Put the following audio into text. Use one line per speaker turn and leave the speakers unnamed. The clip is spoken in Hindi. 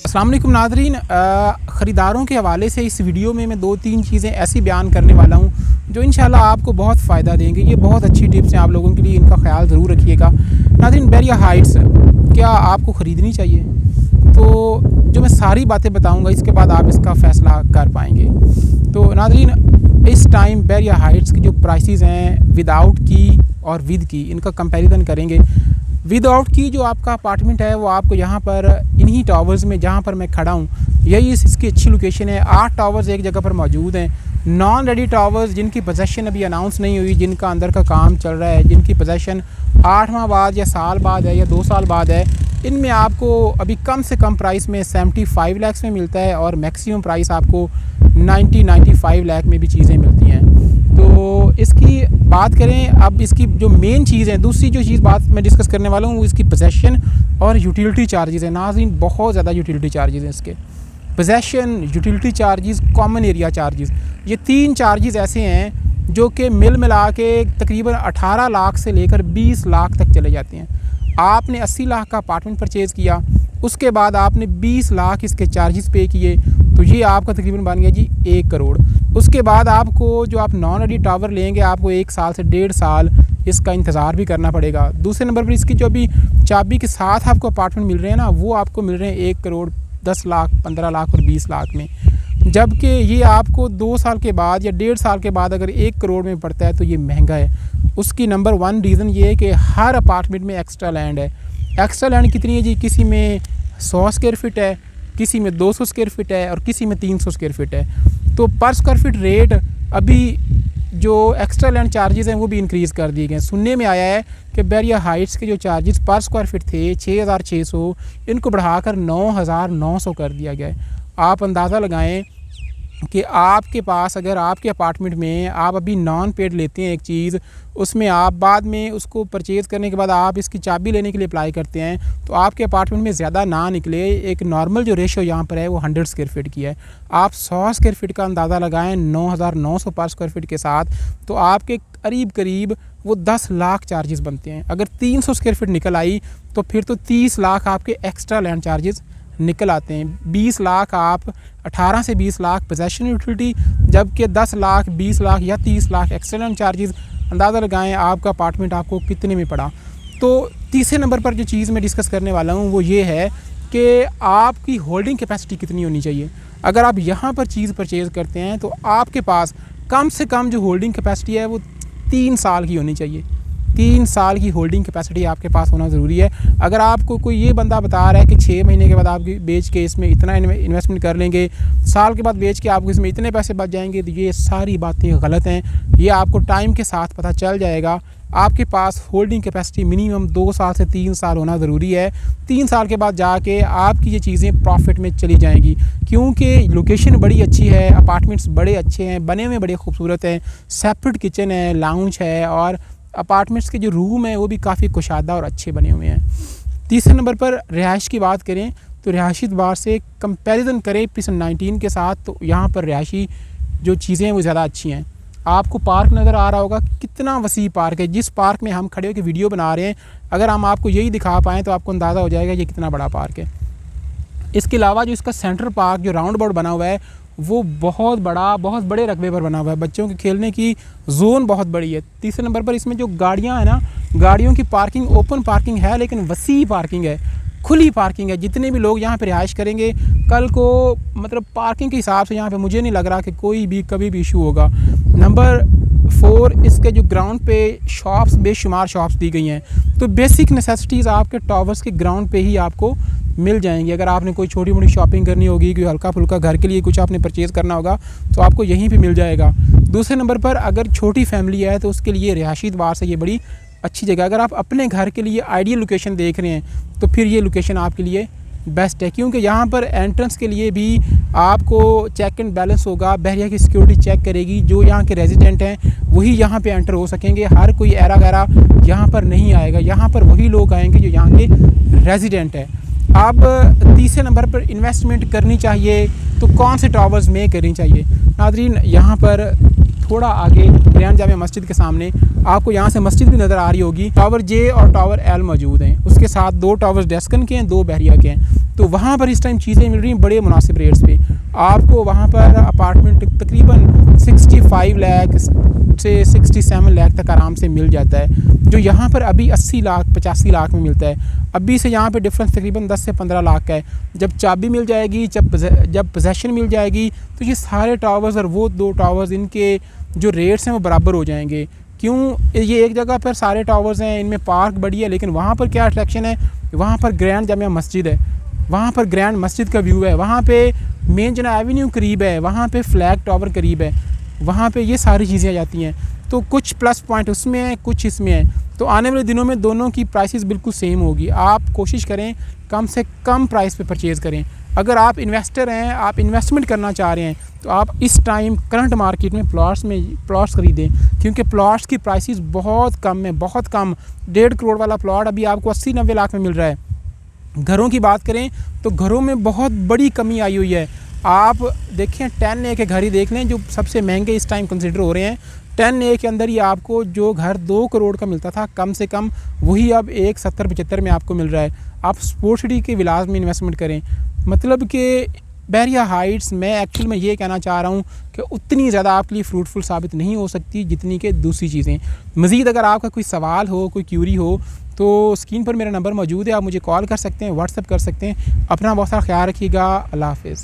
अस्सलाम वालेकुम नाज़रीन, ख़रीदारों के हवाले से इस वीडियो में मैं 2-3 चीज़ें ऐसी बयान करने वाला हूँ जो इंशाल्लाह आपको बहुत फ़ायदा देंगे। ये बहुत अच्छी टिप्स हैं आप लोगों के लिए, इनका ख़्याल ज़रूर रखिएगा। नाज़रीन, बैरिया हाइट्स क्या आपको ख़रीदनी चाहिए? तो जो मैं सारी बातें बताऊँगा इसके बाद आप इसका फ़ैसला कर पाएँगे। तो नाज़रीन, इस टाइम बैरिया हाइट्स की जो प्राइसेस हैं विदाउट की और विद की, इनका कंपैरिजन करेंगे। विदाउट की जो आपका अपार्टमेंट है वो आपको यहाँ पर इन्हीं टावर्स में जहाँ पर मैं खड़ा हूँ यही इसकी अच्छी लोकेशन है। 8 टावर्स एक जगह पर मौजूद हैं। नॉन रेडी टावर्स जिनकी पोजेसन अभी अनाउंस नहीं हुई, जिनका अंदर का काम चल रहा है, जिनकी पोजेसन 8 माह बाद या साल बाद है या 2 साल बाद है, इनमें आपको अभी कम से कम प्राइस में 75 लाख में मिलता है और मैक्सिमम प्राइस आपको 90-95 लाख में भी चीज़ें मिलती हैं। तो इसकी बात करें अब, इसकी जो मेन चीज़ है, दूसरी जो चीज़ बात मैं डिस्कस करने वाला हूँ वो इसकी पोजेसन और यूटिलिटी चार्जेस है। नाज़रीन, बहुत ज़्यादा यूटिलिटी चार्जेस हैं इसके। Possession, utility charges, common area charges, ये 3 चार्जेस ऐसे हैं जो कि मिला के तकरीबन 18 लाख से लेकर 20 लाख तक चले जाते हैं। आपने 80 लाख का अपार्टमेंट परचेज़ किया, उसके बाद आपने 20 लाख इसके चार्जेस पे किए, तो ये आपका तकरीबन बन गया जी 1 करोड़। उसके बाद आपको जो आप नॉन रेडी टावर लेंगे आपको 1 साल से 1.5 साल इसका इंतज़ार भी करना पड़ेगा। दूसरे नंबर पर इसकी जो अभी चाबी के साथ आपको अपार्टमेंट मिल रहे हैं ना, वो आपको मिल रहे हैं 1 करोड़ 10 लाख, 15 लाख और 20 लाख में। जबकि ये आपको 2 साल के बाद या 1.5 साल के बाद अगर 1 करोड़ में पड़ता है तो ये महंगा है। उसकी नंबर 1 रीज़न ये है कि हर अपार्टमेंट में एक्स्ट्रा लैंड है। एक्स्ट्रा लैंड कितनी है जी? किसी में 100 स्क्वायर फीट है, किसी में 200 स्क्वायर फीट है और किसी में 300 स्क्वायर फीट है। तो पर स्क्वायर फीट रेट अभी जो एक्स्ट्रा लैंड चार्जेस हैं वो भी इंक्रीज़ कर दिए गए हैं। सुनने में आया है कि बैरिया हाइट्स के जो चार्जेस पर स्क्वायर फीट थे 6,600, इनको बढ़ाकर 9,900 कर दिया गया है। आप अंदाज़ा लगाएं कि आपके पास अगर आपके अपार्टमेंट में आप अभी नॉन पेड लेते हैं एक चीज़, उसमें आप बाद में उसको परचेज़ करने के बाद आप इसकी चाबी लेने के लिए अप्लाई करते हैं तो आपके अपार्टमेंट में ज़्यादा ना निकले। एक नॉर्मल जो रेशो यहाँ पर है वो 100 स्क्वायर फीट की है। आप 100 स्क्वायर फीट का अंदाज़ा लगाएं 9,900 पर स्क्वायर फीट के साथ, तो आपके करीब वो 10 लाख चार्जेस बनते हैं। अगर 300 स्क्वायर फीट निकल आई तो फिर तो 30 लाख आपके एक्स्ट्रा लैंड चार्जेस निकल आते हैं। 20 लाख आप 18 से 20 लाख पोजेसन यूटिलिटी, जबकि 10 लाख, 20 लाख या 30 लाख एक्सटेंशन चार्जेस। अंदाज़ा लगाएं आपका अपार्टमेंट आपको कितने में पड़ा। तो तीसरे नंबर पर जो चीज़ मैं डिस्कस करने वाला हूँ वो ये है कि आपकी होल्डिंग कैपेसिटी कितनी होनी चाहिए। अगर आप यहाँ पर चीज़ परचेज़ करते हैं तो आपके पास कम से कम जो होल्डिंग कैपेसिटी है वो 3 साल की होनी चाहिए। 3 साल की होल्डिंग कैपेसिटी आपके पास होना ज़रूरी है। अगर आपको कोई ये बंदा बता रहा है कि 6 महीने के बाद आप बेच के इसमें इतना इन्वेस्टमेंट कर लेंगे, साल के बाद बेच के आपको इसमें इतने पैसे बच जाएंगे, तो ये सारी बातें गलत हैं। ये आपको टाइम के साथ पता चल जाएगा। आपके पास होल्डिंग कैपेसिटी मिनिमम 2 साल से 3 साल होना ज़रूरी है। 3 साल के बाद जाके आपकी ये चीज़ें प्रॉफिट में चली जाएंगी, क्योंकि लोकेशन बड़ी अच्छी है, अपार्टमेंट्स बड़े अच्छे हैं, बने हुए बड़े खूबसूरत हैं, सेपरेट किचन है, लाउंज है और अपार्टमेंट्स के जो रूम है वो भी काफ़ी कुशादा और अच्छे बने हुए हैं। तीसरे नंबर पर रिहाइश की बात करें तो रिहायशी एतबार से कंपैरिजन करें प्रीसन 19 के साथ, तो यहाँ पर रिहायशी जो चीज़ें हैं वो ज़्यादा अच्छी हैं। आपको पार्क नज़र आ रहा होगा, कितना वसी पार्क है। जिस पार्क में हम खड़े होकर वीडियो बना रहे हैं, अगर हम आपको यही दिखा पाएँ तो आपको अंदाज़ा हो जाएगा ये कितना बड़ा पार्क है। इसके अलावा जो इसका सेंट्रल पार्क जो राउंड अबाउट बना हुआ है वो बहुत बड़ा, बहुत बड़े रकबे पर बना हुआ है। बच्चों के खेलने की जोन बहुत बड़ी है। तीसरे नंबर पर इसमें जो गाड़ियां हैं ना, गाड़ियों की पार्किंग ओपन पार्किंग है, लेकिन वसी पार्किंग है, खुली पार्किंग है। जितने भी लोग यहाँ पे रिहाइश करेंगे कल को, मतलब पार्किंग के हिसाब से यहाँ पे मुझे नहीं लग रहा कि कोई भी कभी भी इशू होगा। नंबर 4, इसके जो ग्राउंड पे शॉप्स, बेशुमार शॉप्स दी गई हैं, तो बेसिक नेसेसिटीज़ आपके टावर्स के ग्राउंड पे ही आपको मिल जाएंगी। अगर आपने कोई छोटी मोटी शॉपिंग करनी होगी, कोई हल्का फुल्का घर के लिए कुछ आपने परचेज़ करना होगा तो आपको यहीं पे मिल जाएगा। दूसरे नंबर पर अगर छोटी फैमिली है तो उसके लिए रिहायशी एतबार से ये बड़ी अच्छी जगह। अगर आप अपने घर के लिए आइडियल लोकेशन देख रहे हैं तो फिर ये लोकेशन आपके लिए बेस्ट है, क्योंकि यहाँ पर एंट्रेंस के लिए भी आपको चेक एंड बैलेंस होगा। बहरिया की सिक्योरिटी चेक करेगी, जो यहाँ के रेजिडेंट हैं वही यहाँ पे एंटर हो सकेंगे। हर कोई एरा गैरा यहाँ पर नहीं आएगा, यहाँ पर वही लोग आएंगे जो यहाँ के रेजिडेंट हैं। अब तीसरे नंबर पर इन्वेस्टमेंट करनी चाहिए तो कौन से टावर्स में करनी चाहिए। नाज़रीन, यहाँ पर थोड़ा आगे रियान जामिया मस्जिद के सामने आपको यहाँ से मस्जिद भी नज़र आ रही होगी। टावर जे और टावर एल मौजूद हैं, उसके साथ 2 टावर्स डेस्कन के हैं, 2 बहरिया के हैं। तो वहाँ पर इस टाइम चीज़ें मिल रही हैं बड़े मुनासिब रेट्स पे। आपको वहाँ पर अपार्टमेंट तकरीबन 65 लाख से 67 लाख तक आराम से मिल जाता है, जो यहाँ पर अभी 80 लाख 85 लाख में मिलता है। अभी से यहाँ पे डिफरेंस तकरीबन 10 से 15 लाख का है। जब चाबी मिल जाएगी, जब पोजेसन मिल जाएगी, तो ये सारे टावर्स और वो 2 टावर्स, इनके जो रेट्स हैं वो बराबर हो जाएंगे। क्यों? ये एक जगह पर सारे टावर्स हैं, इनमें पार्क बड़ी है, लेकिन वहाँ पर क्या अट्रैक्शन है, वहाँ पर ग्रैंड जामिया मस्जिद है, वहाँ पर ग्रैंड मस्जिद का व्यू है, वहाँ पे मेन जना एवेन्यू करीब है, वहाँ पे फ्लैग टावर करीब है, वहाँ पे ये सारी चीज़ें आ जाती हैं। तो कुछ प्लस पॉइंट उसमें है, कुछ इसमें है। तो आने वाले दिनों में दोनों की प्राइसेस बिल्कुल सेम होगी। आप कोशिश करें कम से कम प्राइस पे परचेज़ करें। अगर आप इन्वेस्टर हैं, आप इन्वेस्टमेंट करना चाह रहे हैं, तो आप इस टाइम करंट मार्केट में प्लॉट्स खरीदें, क्योंकि प्लॉट्स की प्राइसेस बहुत कम है, बहुत कम। 1.5 करोड़ वाला प्लॉट अभी आपको 80-90 लाख में मिल रहा है। घरों की बात करें तो घरों में बहुत बड़ी कमी आई हुई है। आप देखें 10A के घर ही देख लें, जो सबसे महंगे इस टाइम कंसिडर हो रहे हैं। 10A के अंदर ही आपको जो घर 2 करोड़ का मिलता था कम से कम, वही अब 170-75 में आपको मिल रहा है। आप स्पोर्ट्स सिटी के विलास में इन्वेस्टमेंट करें। मतलब कि बहरिया हाइट्स, मैं एक्चुअल में ये कहना चाह रहा हूँ कि उतनी ज़्यादा आपके लिए फ्रूटफुल साबित नहीं हो सकती जितनी कि दूसरी चीज़ें। मज़ीद अगर आपका कोई सवाल हो, कोई क्यूरी हो, तो स्क्रीन पर मेरा नंबर मौजूद है, आप मुझे कॉल कर सकते हैं, व्हाट्सएप कर सकते हैं। अपना बहुत सारा ख्याल रखिएगा। अल्लाह हाफ़िज़।